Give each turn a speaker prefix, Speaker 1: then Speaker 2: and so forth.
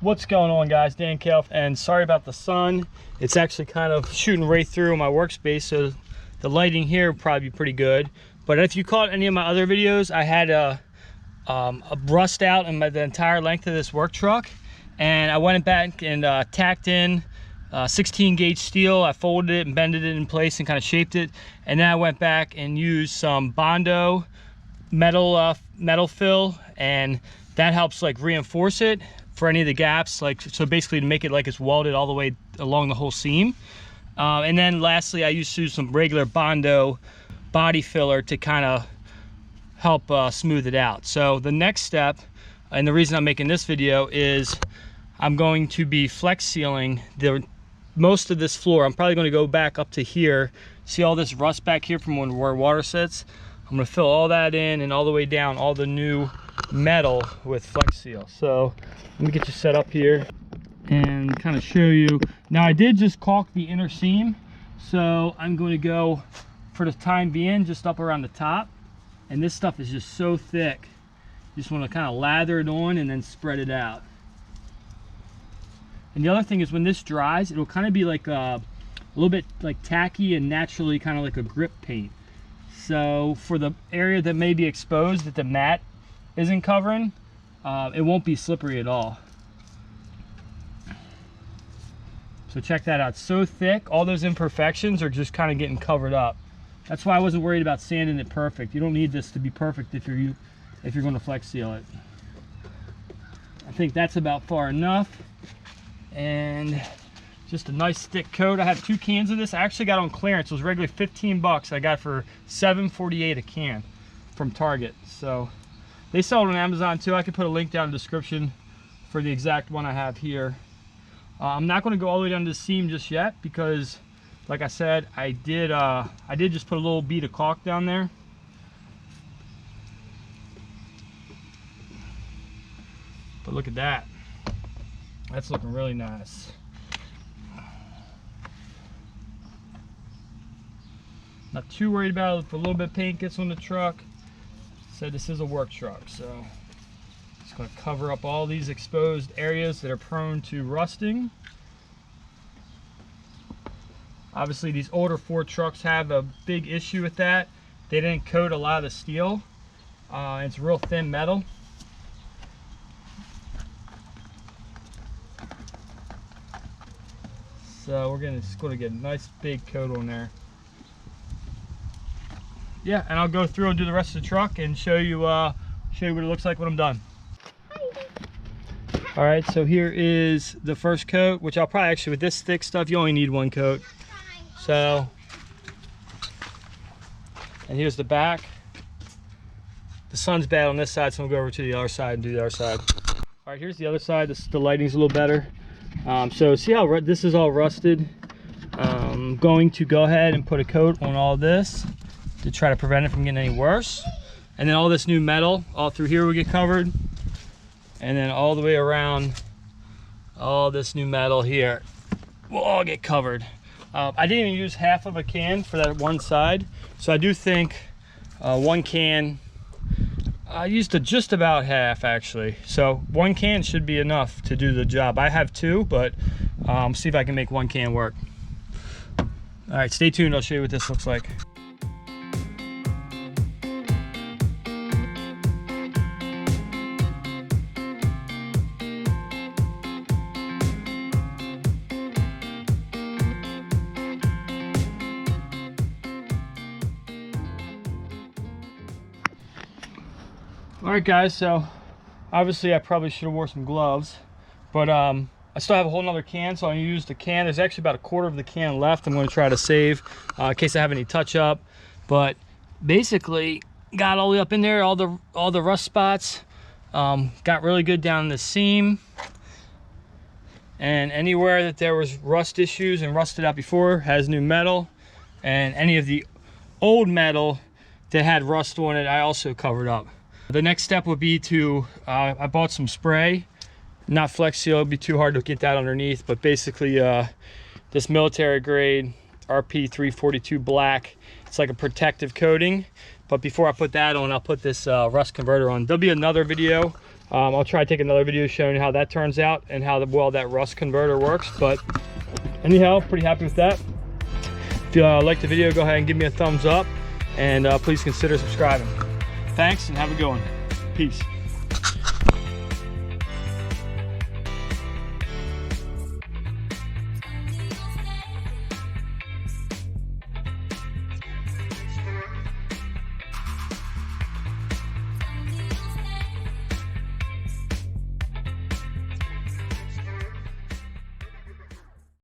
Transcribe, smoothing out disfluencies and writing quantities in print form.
Speaker 1: What's going on, guys? Dan Kale, and sorry about the sun. It's actually kind of shooting right through my workspace, so the lighting here will probably be pretty good. But if you caught any of my other videos, I had a rust out in the entire length of this work truck, and I went back and tacked in 16 gauge steel. I folded it and bended it in place and kind of shaped it, and then I went back and used some Bondo metal fill, and that helps like reinforce it for any of the gaps, like so basically to make it like it's welded all the way along the whole seam. And then lastly, I used to use some regular Bondo body filler to kind of help smooth it out. So the next step, and the reason I'm making this video, is I'm going to be flex sealing most of this floor. I'm probably going to go back up to here. See all this rust back here from where water sits? I'm going to fill all that in and all the way down all the new metal with Flex Seal. So let me get you set up here and kind of show you. Now I did just caulk the inner seam, so I'm going to go for the time being just up around the top, and this stuff is just so thick you just want to kind of lather it on and then spread it out. And the other thing is, when this dries, it'll kind of be like a little bit like tacky and naturally kind of like a grip paint. So for the area that may be exposed that the mat isn't covering, it won't be slippery at all. So check that out. It's so thick, all those imperfections are just kind of getting covered up. That's why I wasn't worried about sanding it perfect. You don't need this to be perfect if you're going to flex seal it. I think that's about far enough. And just a nice thick coat. I have 2 cans of this. I actually got on clearance. It was regularly 15 bucks. I got for $7.48 a can from Target. So they sell it on Amazon too. I can put a link down in the description for the exact one I have here. I'm not going to go all the way down to the seam just yet because, like I said, I did just put a little bead of caulk down there. But look at that. That's looking really nice. Not too worried about it if a little bit of paint gets on the truck. Said this is a work truck, so it's going to cover up all these exposed areas that are prone to rusting. Obviously, these older Ford trucks have a big issue with that. They didn't coat a lot of the steel. It's real thin metal. So we're just going to get a nice big coat on there. Yeah, and I'll go through and do the rest of the truck and show you what it looks like when I'm done. All right, so here is the first coat, which I'll probably actually, with this thick stuff, you only need 1 coat. So, and here's the back. The sun's bad on this side, so I'm gonna go over to the other side and do the other side. All right, here's the other side. The lighting's a little better. So see how this is all rusted? I'm going to go ahead and put a coat on all this to try to prevent it from getting any worse. And then all this new metal all through here will get covered, and then all the way around, all this new metal here will all get covered. I didn't even use half of a can for that one side, so I do think 1 can, I used just about half actually, so 1 can should be enough to do the job. I have 2, but see if I can make 1 can work. All right, stay tuned. I'll show you what this looks like. All right, guys, so obviously I probably should have wore some gloves, but I still have a whole nother can, so I used the can. There's actually about 1/4 of the can left. I'm going to try to save in case I have any touch up, but basically got all the way up in there, all the rust spots, got really good down the seam, and anywhere that there was rust issues and rusted out before has new metal, and any of the old metal that had rust on it I also covered up. The next step would be to, I bought some spray, not Flex Seal, it'd be too hard to get that underneath, but basically this military grade RP342 black, it's like a protective coating. But before I put that on, I'll put this rust converter on. There'll be another video I'll try to take another video showing how that turns out and how well that rust converter works. But anyhow, pretty happy with that. If you liked the video, go ahead and give me a thumbs up, and please consider subscribing. Thanks, and have a good one. Peace.